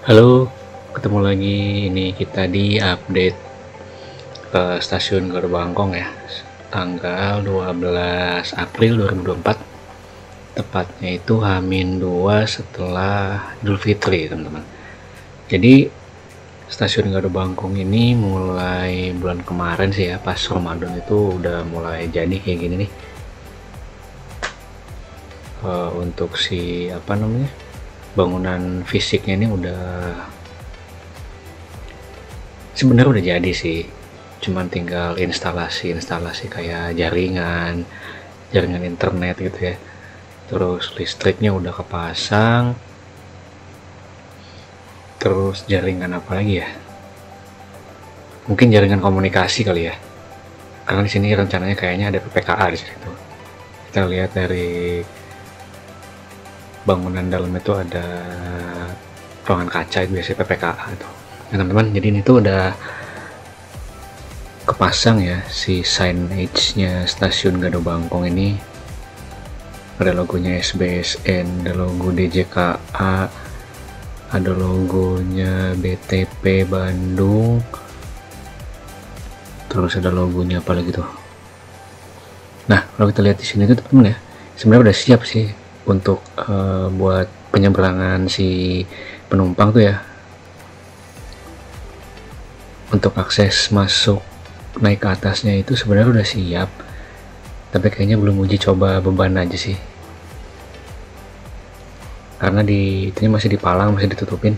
Halo, ketemu lagi. Ini kita di update stasiun Garuda Bangkong ya. Tanggal 12 April 2024. Tepatnya itu H-2 setelah Idul Fitri, teman-teman. Jadi stasiun Garuda Bangkong ini mulai bulan kemarin sih ya, pas Ramadan itu udah mulai jadi kayak gini nih. Untuk si apa namanya? Bangunan fisiknya ini udah sebenarnya udah jadi sih, cuman tinggal instalasi kayak jaringan internet gitu ya, terus listriknya udah kepasang, terus jaringan apa lagi ya, mungkin jaringan komunikasi kali ya, karena di sini rencananya kayaknya ada PPKA di situ. Kita lihat dari bangunan dalam itu ada ruangan kaca, itu biasanya PPKA itu. Nah teman-teman, jadi ini tuh udah kepasang ya si signage-nya stasiun Garuda Bangkong ini. Ada logonya SBSN, ada logo DJKA, ada logonya BTP Bandung, terus ada logonya apa lagi tuh. Nah kalau kita lihat di sini tuh teman-teman ya, sebenarnya udah siap sih untuk buat penyeberangan si penumpang tuh ya, untuk akses masuk naik ke atasnya itu sebenarnya udah siap, tapi kayaknya belum uji coba beban aja sih, karena di itu masih dipalang, masih ditutupin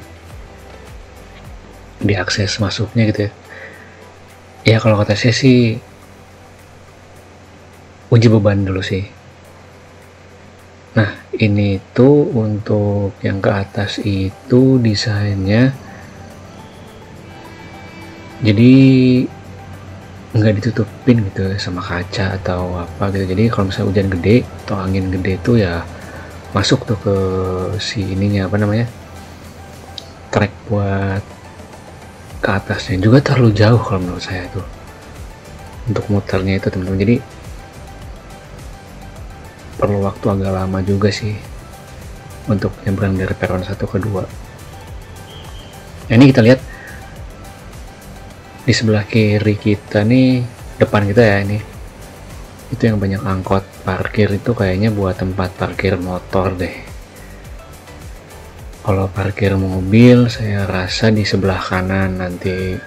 di akses masuknya gitu ya. Ya kalau kata saya sih uji beban dulu sih. Nah ini tuh untuk yang ke atas itu desainnya jadi nggak ditutupin gitu sama kaca atau apa gitu. Jadi kalau misalnya hujan gede atau angin gede tuh ya masuk tuh ke si ininya apa namanya, trek buat ke atasnya. Juga terlalu jauh kalau menurut saya tuh untuk muternya itu teman-teman, jadi perlu waktu agak lama juga sih untuk nyebrang dari peron 1 ke 2. Nah, ini kita lihat di sebelah kiri kita nih, depan kita ya, ini itu yang banyak angkot parkir, itu kayaknya buat tempat parkir motor deh. Kalau parkir mobil saya rasa di sebelah kanan nanti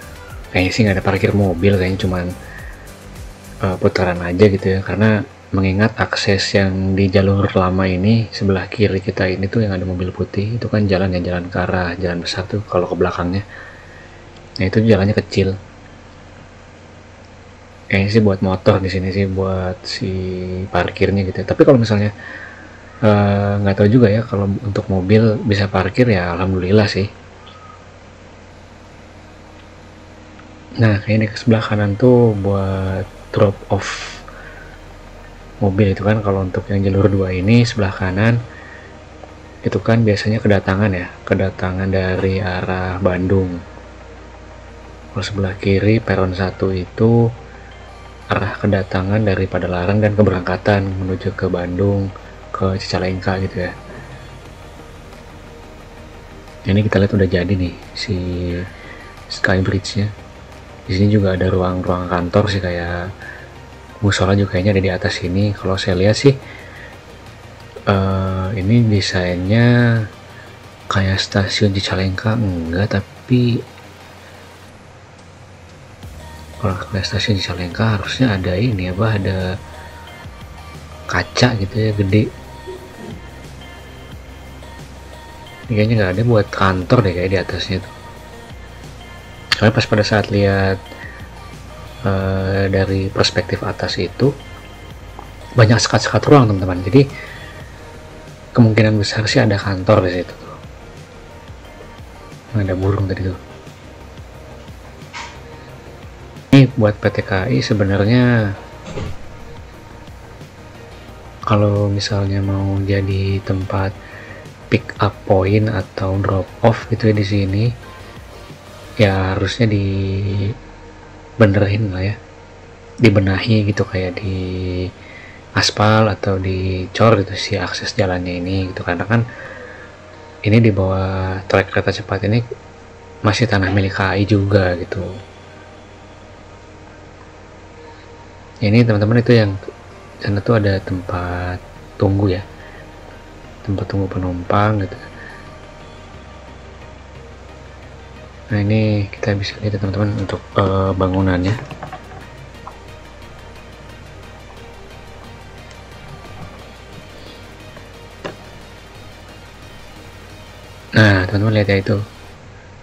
kayaknya sih nggak ada parkir mobil, kayaknya cuman putaran aja gitu ya, karena mengingat akses yang di jalur lama ini sebelah kiri kita ini tuh yang ada mobil putih itu kan jalan ke arah jalan besar tuh kalau ke belakangnya. Nah itu jalannya kecil, kayaknya sih buat motor, di sini sih buat si parkirnya gitu. Tapi kalau misalnya nggak tahu juga ya, kalau untuk mobil bisa parkir ya alhamdulillah sih. Nah kayaknya di sebelah kanan tuh buat drop off mobil itu kan. Kalau untuk yang jalur 2 ini sebelah kanan itu kan biasanya kedatangan dari arah Bandung. Kalau sebelah kiri peron 1 itu arah kedatangan dari Padalarang dan keberangkatan menuju ke Bandung, ke Cicalengka gitu ya. Ini kita lihat udah jadi nih si Skybridge-nya. Di sini juga ada ruang-ruang kantor sih, kayak musola juga kayaknya ada di atas sini. Kalau saya lihat sih ini desainnya kayak stasiun Cicalengka enggak, tapi kalau kayak stasiun Cicalengka harusnya ada ini apa, ada kaca gitu ya gede. Ini kayaknya nggak ada, buat kantor deh kayak di atasnya tuh. Soalnya pas pada saat lihat dari perspektif atas itu banyak sekat-sekat ruang teman-teman, jadi kemungkinan besar sih ada kantor di situ tuh. Ada burung tadi tuh. Ini buat PT KAI sebenarnya kalau misalnya mau jadi tempat pick up point atau drop off gitu ya di sini, ya harusnya dibenerin lah ya, dibenahi gitu, kayak di aspal atau dicor gitu si akses jalannya ini gitu, karena kan ini di bawah trek kereta cepat ini masih tanah milik KAI juga gitu. Ini teman-teman, itu yang sana tuh ada tempat tunggu ya, tempat tunggu penumpang gitu. Nah ini kita bisa lihat teman-teman untuk bangunannya. Nah teman-teman lihat ya, itu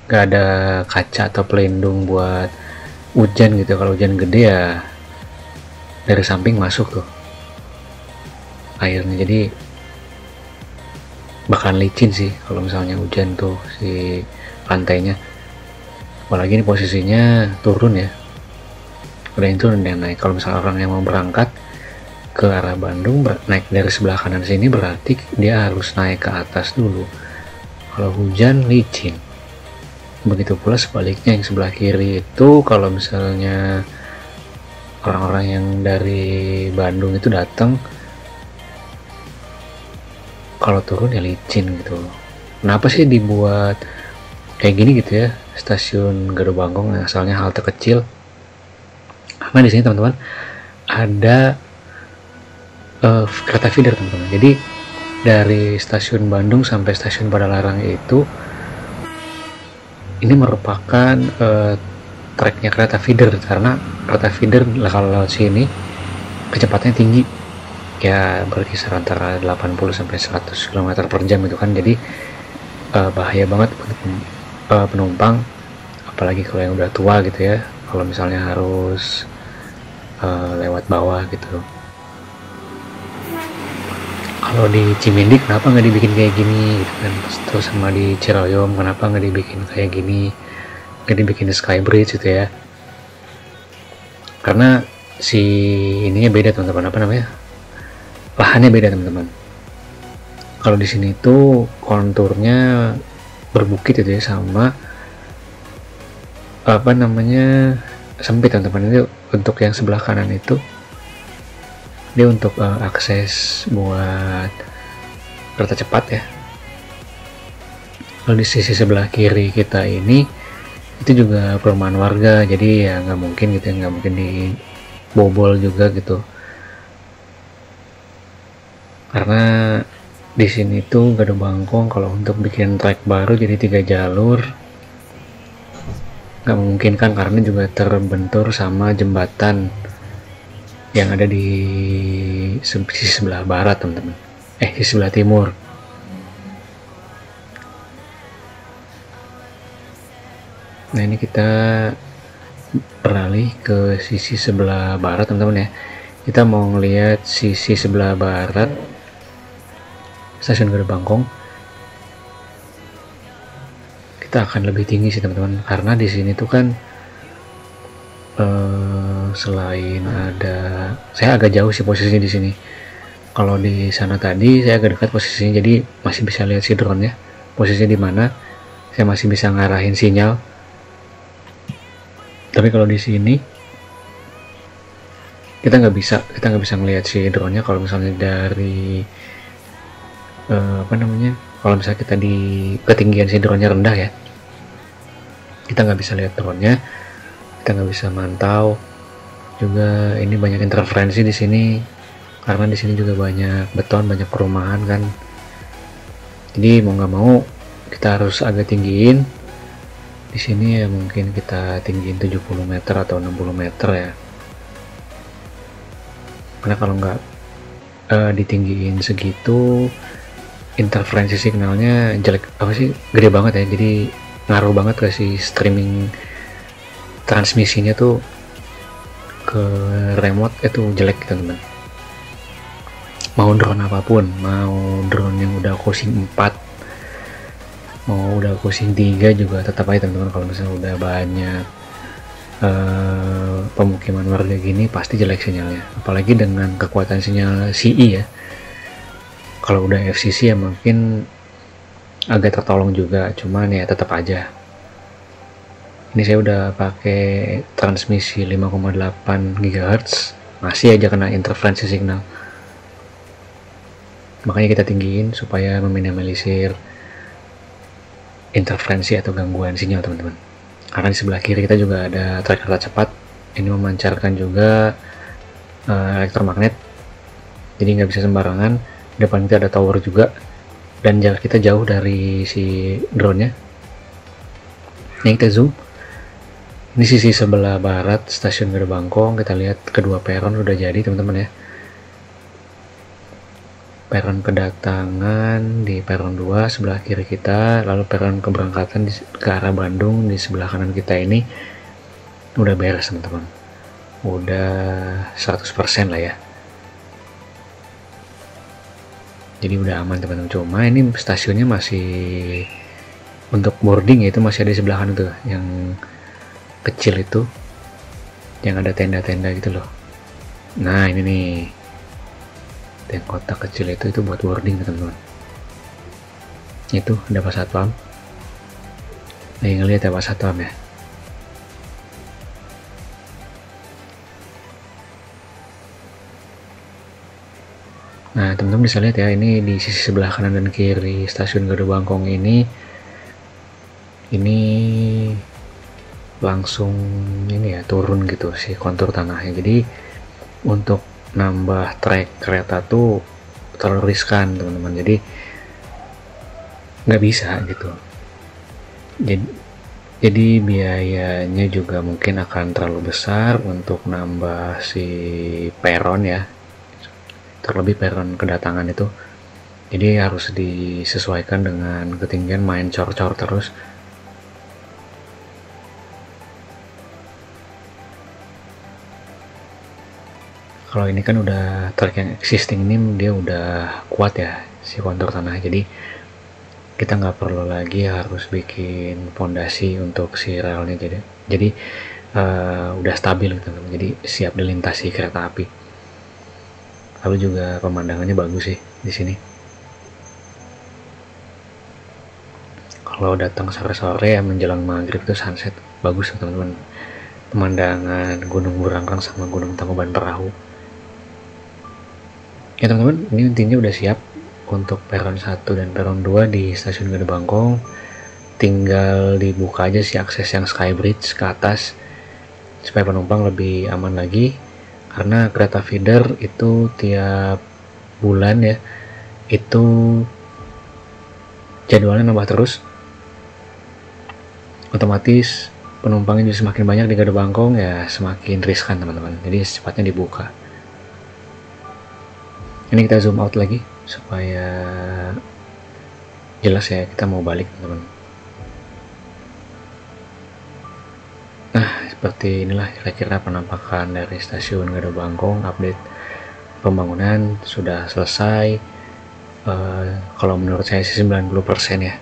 gak ada kaca atau pelindung buat hujan gitu. Kalau hujan gede ya dari samping masuk tuh airnya, jadi bahkan licin sih kalau misalnya hujan tuh si pantainya. Apalagi ini posisinya turun ya, udah itu udah naik. Kalau misalnya orang yang mau berangkat ke arah Bandung naik dari sebelah kanan sini, berarti dia harus naik ke atas dulu. Kalau hujan licin. Begitu pula sebaliknya yang sebelah kiri itu, kalau misalnya orang-orang yang dari Bandung itu datang, kalau turun ya licin gitu. Kenapa sih dibuat kayak gini gitu ya stasiun Gado Bangkong, asalnya halte kecil? Karena di sini teman-teman ada kereta feeder teman-teman. Jadi dari stasiun Bandung sampai stasiun Padalarang itu ini merupakan treknya kereta feeder, karena kereta feeder kalau lewat sini kecepatannya tinggi ya, berkisar antara 80 sampai 100 km per jam itu kan. Jadi bahaya banget untuk penumpang, apalagi kalau yang udah tua gitu ya, kalau misalnya harus lewat bawah gitu. Kalau di Cimindi kenapa nggak dibikin kayak gini gitu kan, terus sama di Ciroyom kenapa nggak dibikin kayak gini, nggak dibikin Skybridge gitu ya. Karena si ininya beda teman-teman, apa namanya, lahannya beda teman-teman. Kalau di sini tuh konturnya berbukit itu ya, sama apa namanya, sempit teman-teman. Itu untuk yang sebelah kanan itu dia untuk akses buat kereta cepat ya. Kalau di sisi sebelah kiri kita ini itu juga perumahan warga, jadi ya nggak mungkin gitu ya, nggak mungkin dibobol juga gitu. Karena di sini tuh Gado Bangkong kalau untuk bikin trek baru jadi 3 jalur nggak mungkin kan, karena juga terbentur sama jembatan yang ada di sisi sebelah barat teman-teman, di sebelah timur. Nah ini kita beralih ke sisi sebelah barat teman-teman ya. Kita mau ngelihat sisi sebelah barat stasiun Gado Bangkong. Kita akan lebih tinggi sih teman-teman, karena di sini tuh kan selain ada, saya agak jauh sih posisinya di sini. Kalau di sana tadi saya agak dekat posisinya, jadi masih bisa lihat si drone ya posisinya di mana, saya masih bisa ngarahin sinyal. Tapi kalau di sini kita nggak bisa ngelihat si drone nya. Kalau misalnya dari apa namanya, kalau misalnya kita di ketinggian si drone nya rendah ya, kita nggak bisa lihat drone nya, kita nggak bisa mantau juga. Ini banyak interferensi di sini karena di sini juga banyak beton, banyak perumahan kan, jadi mau nggak mau kita harus agak tinggiin. Di sini ya mungkin kita tinggiin 70 meter atau 60 meter ya, karena kalau nggak ditinggiin segitu interferensi signalnya jelek, apa sih, gede banget ya, jadi ngaruh banget ke si streaming transmisinya tuh ke remote itu jelek teman-teman. Mau drone apapun, mau drone yang udah cosing 4, mau udah cosing 3 juga tetap aja teman-teman, kalau misalnya udah banyak pemukiman warga gini pasti jelek sinyalnya. Apalagi dengan kekuatan sinyal CE ya. Kalau udah FCC ya mungkin agak tertolong juga, cuman ya tetap aja. Ini saya udah pakai transmisi 5,8 GHz, masih aja kena interferensi signal. Makanya kita tinggiin supaya meminimalisir interferensi atau gangguan sinyal teman-teman. Karena di sebelah kiri kita juga ada trek kereta cepat, ini memancarkan juga elektromagnet, jadi nggak bisa sembarangan. Depan kita ada tower juga, dan jarak kita jauh dari si drone nya. Ini kita zoom, ini sisi sebelah barat stasiun Gede Bangkong. Kita lihat kedua peron udah jadi teman-teman ya. Peron kedatangan di peron 2 sebelah kiri kita, lalu peron keberangkatan ke arah Bandung di sebelah kanan kita ini udah beres teman-teman, udah 100% lah ya. Jadi udah aman teman-teman. Cuma ini stasiunnya masih untuk boarding ya, itu masih ada di sebelah kanan tuh yang kecil itu, yang ada tenda-tenda gitu loh. Nah ini nih, yang kotak kecil itu buat boarding teman-teman. Itu ada Pak Satpam, lagi ngeliat ya Pak Satpam ya. Nah teman-teman bisa lihat ya, ini di sisi sebelah kanan dan kiri stasiun Gede Bangkong ini langsung ini ya, turun gitu si kontur tanahnya. Jadi untuk nambah trek kereta tuh terlalu riskan teman-teman, jadi nggak bisa gitu. Jadi biayanya juga mungkin akan terlalu besar untuk nambah si peron ya, terlebih peron kedatangan itu. Jadi harus disesuaikan dengan ketinggian, main cor-cor terus. Kalau ini kan udah trek yang existing, ini dia udah kuat ya si kontur tanah, jadi kita nggak perlu lagi harus bikin fondasi untuk si relnya. Jadi udah stabil gitu, jadi siap dilintasi kereta api. Lalu juga pemandangannya bagus sih di sini. Kalau datang sore-sore ya menjelang maghrib itu sunset bagus teman-teman. Pemandangan Gunung Burangrang sama Gunung Tangkuban Perahu. Ya teman-teman, ini intinya udah siap untuk peron 1 dan peron 2 di stasiun Gede Bangkong. Tinggal dibuka aja si akses yang Skybridge ke atas supaya penumpang lebih aman lagi. Karena kereta feeder itu tiap bulan ya, itu jadwalnya nambah terus, otomatis penumpangnya juga semakin banyak di Gede Bangkong ya, semakin riskan teman-teman. Jadi secepatnya dibuka. Ini kita zoom out lagi supaya jelas ya, kita mau balik teman-teman. Nah seperti inilah kira-kira penampakan dari stasiun Gede Bangkong. Update pembangunan sudah selesai. Kalau menurut saya sih 90% ya.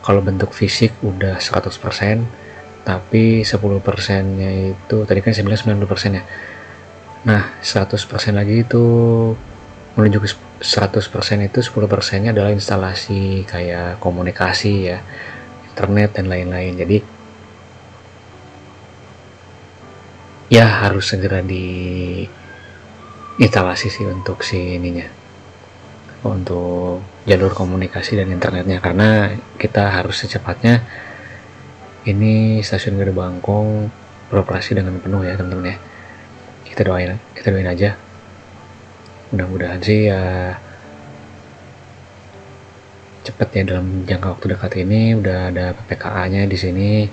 Kalau bentuk fisik udah 100%, tapi 10% nya itu tadi kan saya bilang 90% ya. Nah 100% lagi itu menuju ke 100% itu 10% nya adalah instalasi kayak komunikasi ya, internet dan lain-lain. Jadi ya harus segera diinstalasi sih untuk si ininya, untuk jalur komunikasi dan internetnya, karena kita harus secepatnya ini stasiun Gede Bangkong beroperasi dengan penuh ya teman-teman ya. Kita doain aja, mudah-mudahan sih ya cepet ya, dalam jangka waktu dekat ini udah ada PPKA nya di sini,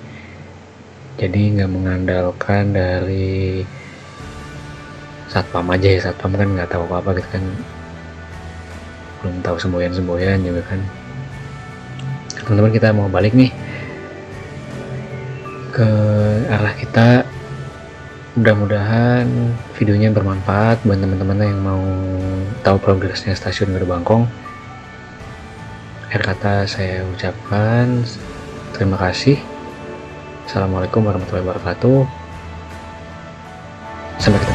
jadi nggak mengandalkan dari satpam aja ya. Satpam kan nggak tahu apa-apa gitu kan, belum tahu semboyan juga kan. Teman-teman kita mau balik nih ke arah kita. Mudah-mudahan videonya bermanfaat buat teman-teman yang mau tahu progresnya stasiun Gede Bangkong. Akhir kata saya ucapkan terima kasih. Assalamualaikum warahmatullahi wabarakatuh. Sampai ketemu.